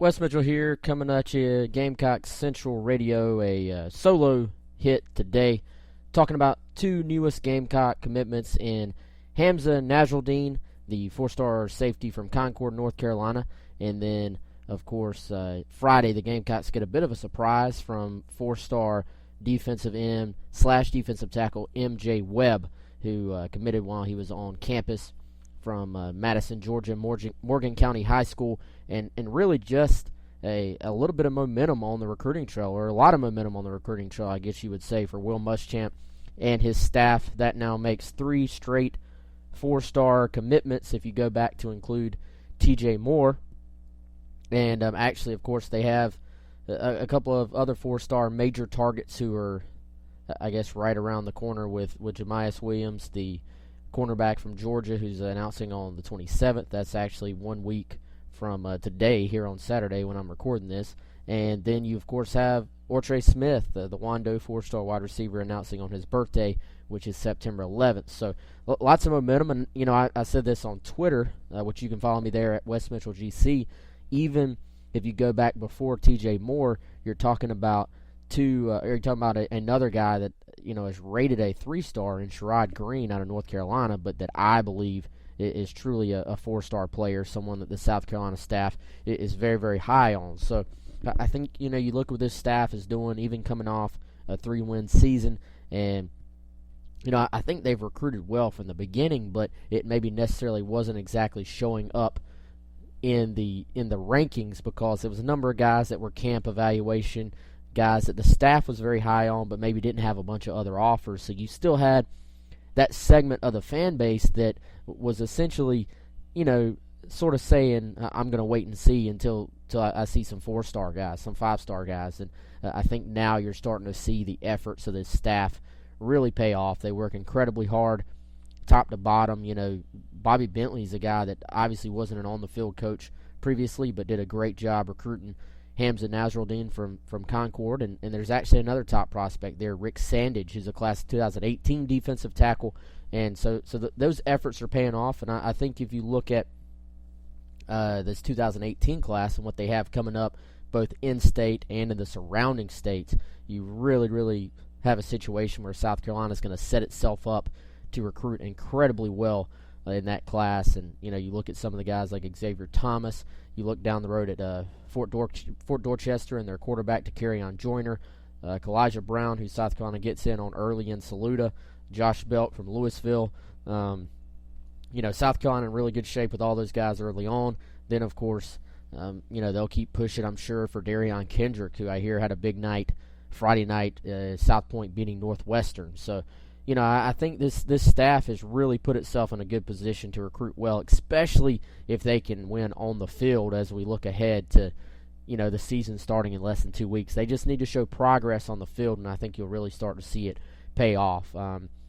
Wes Mitchell here, coming at you, Gamecocks Central Radio, a solo hit today, talking about two newest Gamecock commitments in Hamsah Nasirildeen, the four-star safety from Concord, North Carolina, and then, of course, Friday the Gamecocks get a bit of a surprise from four-star defensive end / defensive tackle MJ Webb, who committed while he was on campus from Madison, Georgia, Morgan County High School, and really just a little bit of momentum on the recruiting trail, or a lot of momentum on the recruiting trail, I guess you would say, for Will Muschamp and his staff. That now makes 3 straight four-star commitments if you go back to include TJ Moore. And actually, of course, they have a couple of other four-star major targets who are, I guess, right around the corner with Jamias Williams, the cornerback from Georgia, who's announcing on the 27th. That's actually 1 week from today, here on Saturday when I'm recording this. And then you, of course, have Ortre Smith, the Wando four-star wide receiver, announcing on his birthday, which is September 11th. So lots of momentum. And, you know, I said this on Twitter, which you can follow me there at Wes Mitchell GC. Even if you go back before TJ Moore, you're talking about another guy that, you know, is rated a 3-star in Sherrod Green out of North Carolina, but that I believe is truly a 4-star player, someone that the South Carolina staff is very, very high on. So I think, you know, you look what this staff is doing, even coming off a 3-win season, and, you know, I think they've recruited well from the beginning, but it maybe necessarily wasn't exactly showing up in the rankings, because there was a number of guys that were camp evaluation, guys that the staff was very high on, but maybe didn't have a bunch of other offers. So you still had that segment of the fan base that was essentially, you know, sort of saying, I'm going to wait and see until I see some 4-star guys, some 5-star guys. And I think now you're starting to see the efforts of this staff really pay off. They work incredibly hard, top to bottom. You know, Bobby Bentley's a guy that obviously wasn't an on-the-field coach previously, but did a great job recruiting Hamsah Nasirildeen from Concord, and there's actually another top prospect there, Rick Sandage, who's a class of 2018 defensive tackle, and so those efforts are paying off. And I think if you look at this 2018 class and what they have coming up, both in-state and in the surrounding states, you really, really have a situation where South Carolina is going to set itself up to recruit incredibly well in that class. And, you know, you look at some of the guys like Xavier Thomas, you look down the road at Fort Dorchester and their quarterback to Carry-On Joyner, Kalijah Brown, who South Carolina gets in on early in Saluda, Josh Belt from Louisville. You know, South Carolina in really good shape with all those guys early on. Then, of course, you know, they'll keep pushing, I'm sure, for Darion Kendrick, who I hear had a big night Friday night, South Point beating Northwestern. So, you know, I think this staff has really put itself in a good position to recruit well, especially if they can win on the field as we look ahead to, you know, the season starting in less than 2 weeks. They just need to show progress on the field, and I think you'll really start to see it pay off.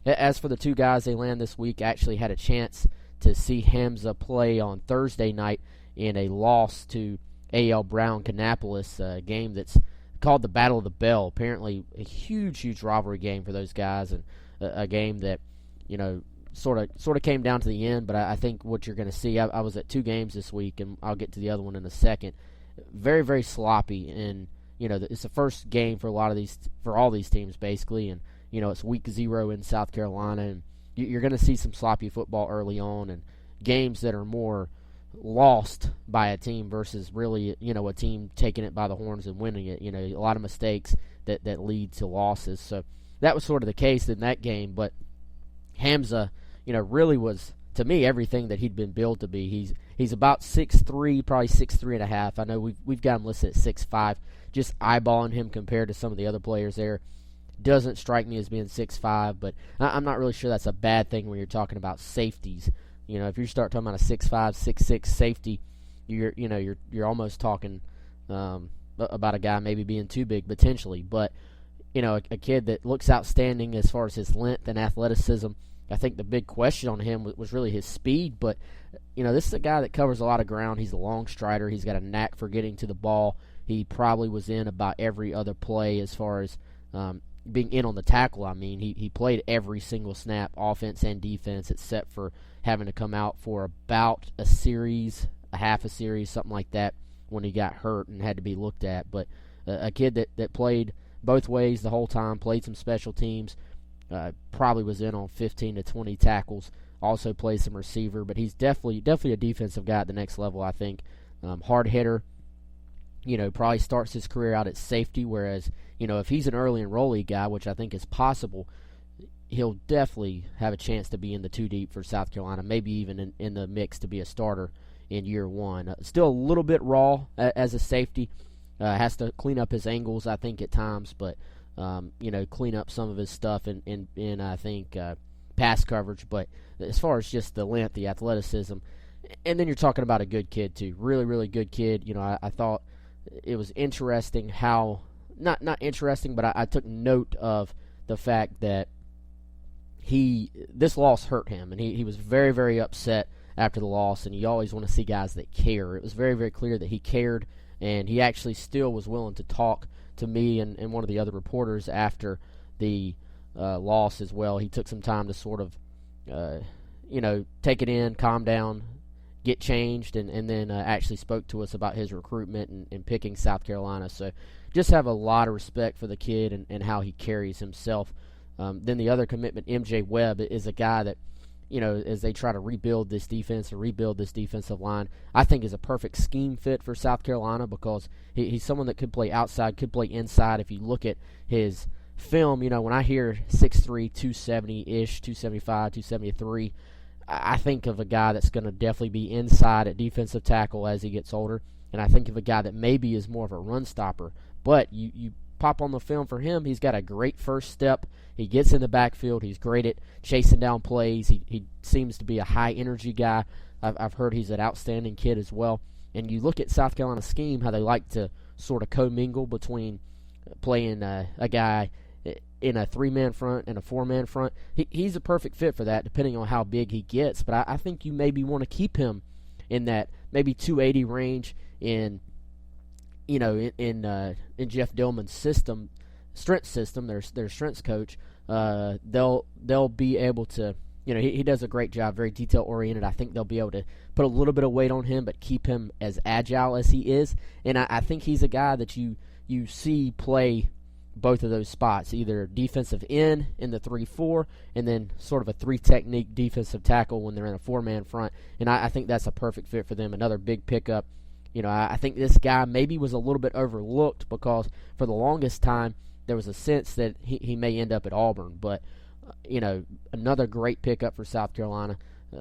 As for the two guys they land this week, I actually had a chance to see Hamsah play on Thursday night in a loss to A.L. Brown Kannapolis, a game that's called the Battle of the Bell. Apparently a huge rivalry game for those guys, and a game that, you know, sort of came down to the end. But I think what you're going to see, I was at 2 games this week, and I'll get to the other one in a second. Very, very sloppy, and, you know, it's the first game for all these teams basically, and, you know, it's week 0 in South Carolina, and you're going to see some sloppy football early on, and games that are more lost by a team versus really, you know, a team taking it by the horns and winning it. You know, a lot of mistakes that lead to losses. So that was sort of the case in that game. But Hamsah, you know, really was, to me, everything that he'd been billed to be. He's about 6'3", probably 6'3.5". I know we've got him listed at 6'5". Just eyeballing him compared to some of the other players there doesn't strike me as being 6'5", but I'm not really sure that's a bad thing when you're talking about safeties. You know, if you start talking about a 6'5", 6'6" safety, you're almost talking about a guy maybe being too big potentially. But, you know, a kid that looks outstanding as far as his length and athleticism. I think the big question on him was really his speed, but, you know, this is a guy that covers a lot of ground. He's a long strider. He's got a knack for getting to the ball. He probably was in about every other play as far as being in on the tackle. I mean, he played every single snap, offense and defense, except for having to come out for about a series, a half a series, something like that, when he got hurt and had to be looked at. But a kid that played both ways the whole time, played some special teams, probably was in on 15 to 20 tackles, also plays some receiver, but he's definitely a defensive guy at the next level, I think. Hard hitter, probably starts his career out at safety, whereas, if he's an early enrollee guy, which I think is possible, he'll definitely have a chance to be in the 2 deep for South Carolina, maybe even in the mix to be a starter in year one. Still a little bit raw as a safety. Has to clean up his angles, I think, at times, but, clean up some of his stuff in I think, pass coverage. But as far as just the length, the athleticism, and then you're talking about a good kid, too. Really, really good kid. I thought it was interesting how, not interesting, but I took note of the fact that this loss hurt him, and he was very, very upset after the loss, and you always want to see guys that care. It was very, very clear that he cared, and he actually still was willing to talk to me and one of the other reporters after the loss as well. He took some time to sort of, take it in, calm down, get changed, and then actually spoke to us about his recruitment and picking South Carolina. So just have a lot of respect for the kid and how he carries himself. Then the other commitment, MJ Webb, is a guy that, as they try to rebuild this defense and rebuild this defensive line, I think is a perfect scheme fit for South Carolina because he's someone that could play outside, could play inside. If you look at his film, when I hear 6'3", 270-ish, 275, 273, I think of a guy that's going to definitely be inside at defensive tackle as he gets older, and I think of a guy that maybe is more of a run stopper. But you pop on the film for him, he's got a great first step. He gets in the backfield. He's great at chasing down plays. He seems to be a high-energy guy. I've heard he's an outstanding kid as well. And you look at South Carolina's scheme, how they like to sort of commingle between playing a guy in a 3-man front and a 4-man front. He's a perfect fit for that, depending on how big he gets. But I think you maybe want to keep him in that maybe 280 range in Jeff Dillman's strength system, their strengths coach. They'll be able to, he does a great job, very detail oriented. I think they'll be able to put a little bit of weight on him, but keep him as agile as he is. And I think he's a guy that you see play both of those spots, either defensive end in the 3-4, and then sort of a 3-technique defensive tackle when they're in a 4-man front. And I think that's a perfect fit for them. Another big pickup. I think this guy maybe was a little bit overlooked because for the longest time there was a sense that he may end up at Auburn. But, another great pickup for South Carolina.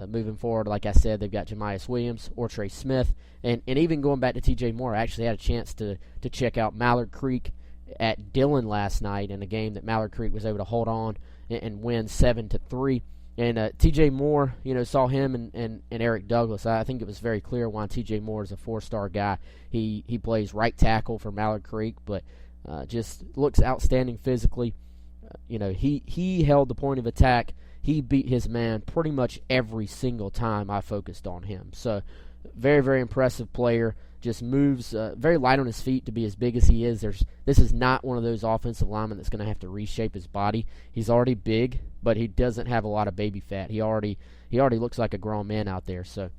Moving forward, like I said, they've got Jemias Williams or Trey Smith. And even going back to T.J. Moore, I actually had a chance to check out Mallard Creek at Dillon last night in a game that Mallard Creek was able to hold on and win 7-3. And T.J. Moore, saw him and Eric Douglas. I think it was very clear why T.J. Moore is a 4-star guy. He plays right tackle for Mallard Creek, but just looks outstanding physically. He held the point of attack. He beat his man pretty much every single time I focused on him. So very, very impressive player. Just moves very light on his feet to be as big as he is. This is not one of those offensive linemen that's going to have to reshape his body. He's already big, but he doesn't have a lot of baby fat. He already looks like a grown man out there. So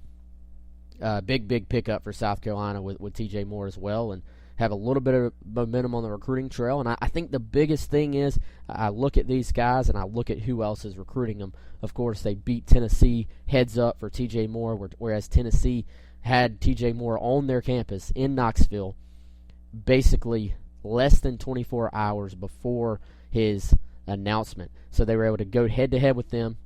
big pickup for South Carolina with T.J. Moore as well, and have a little bit of momentum on the recruiting trail. And I think the biggest thing is I look at these guys and I look at who else is recruiting them. Of course, they beat Tennessee heads up for T.J. Moore, whereas Tennessee had T.J. Moore on their campus in Knoxville basically less than 24 hours before his announcement. So they were able to go head-to-head with them.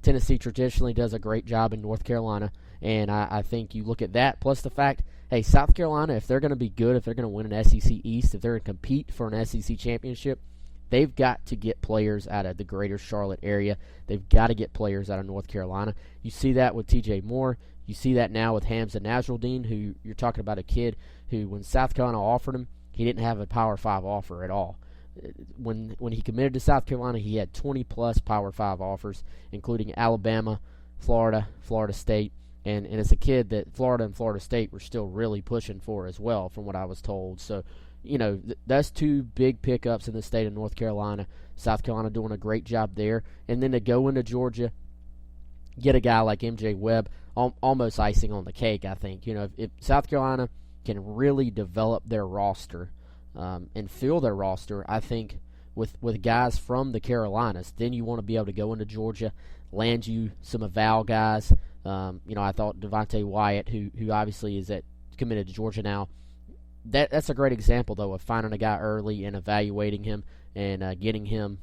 Tennessee traditionally does a great job in North Carolina, and I think you look at that, plus the fact, hey, South Carolina, if they're going to be good, if they're going to win an SEC East, if they're going to compete for an SEC championship, they've got to get players out of the greater Charlotte area. They've got to get players out of North Carolina. You see that with T.J. Moore. You see that now with Hamsah Nasirildeen, who you're talking about a kid who, when South Carolina offered him, he didn't have a Power 5 offer at all. When he committed to South Carolina, he had 20-plus Power 5 offers, including Alabama, Florida, Florida State, and it's a kid that Florida and Florida State were still really pushing for as well, from what I was told. So, that's two big pickups in the state of North Carolina. South Carolina doing a great job there. And then to go into Georgia, get a guy like MJ Webb, almost icing on the cake, I think. If South Carolina can really develop their roster and fill their roster, I think, with guys from the Carolinas. Then you want to be able to go into Georgia, land you some eval guys. I thought Devontae Wyatt, who obviously is committed to Georgia now, that's a great example, though, of finding a guy early and evaluating him and getting him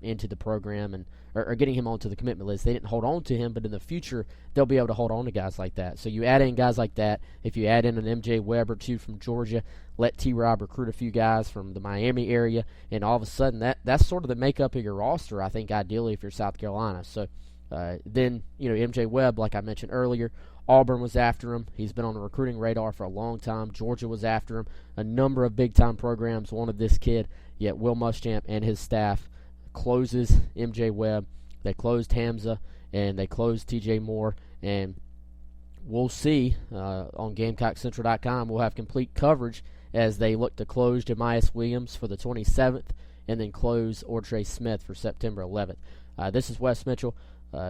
into the program or getting him onto the commitment list. They didn't hold on to him, but in the future, they'll be able to hold on to guys like that. So you add in guys like that. If you add in an MJ Webb or two from Georgia, let T-Rob recruit a few guys from the Miami area, and all of a sudden that's sort of the makeup of your roster, I think, ideally, if you're South Carolina. So then, MJ Webb, like I mentioned earlier, Auburn was after him. He's been on the recruiting radar for a long time. Georgia was after him. A number of big-time programs wanted this kid, yet Will Muschamp and his staff closes MJ Webb. They closed Hamsah, and they closed TJ Moore, and we'll see on GamecockCentral.com. We'll have complete coverage as they look to close Jamias Williams for the 27th and then close Ortre Smith for September 11th. This is Wes Mitchell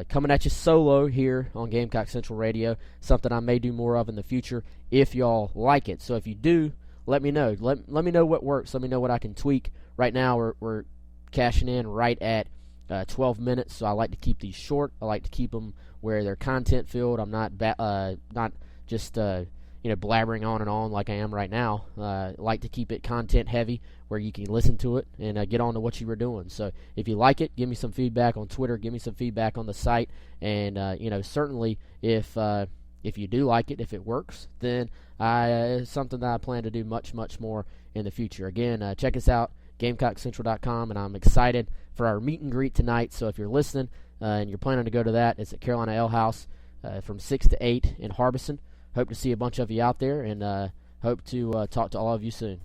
coming at you solo here on Gamecock Central Radio, something I may do more of in the future if y'all like it. So if you do, let me know. Let me know what works. Let me know what I can tweak. Right now we're cashing in right at 12 minutes, so I like to keep these short. I like to keep them where they're content filled. I'm not just blabbering on and on like I am right now. I like to keep it content heavy where you can listen to it and get on to what you were doing. So if you like it, give me some feedback on Twitter, give me some feedback on the site, and certainly if you do like it, if it works, then it's something that I plan to do much, much more in the future. Again, check us out, GamecockCentral.com, and I'm excited for our meet and greet tonight. So if you're listening and you're planning to go to that, it's at Carolina Ale House from 6 to 8 in Harbison. Hope to see a bunch of you out there, and hope to talk to all of you soon.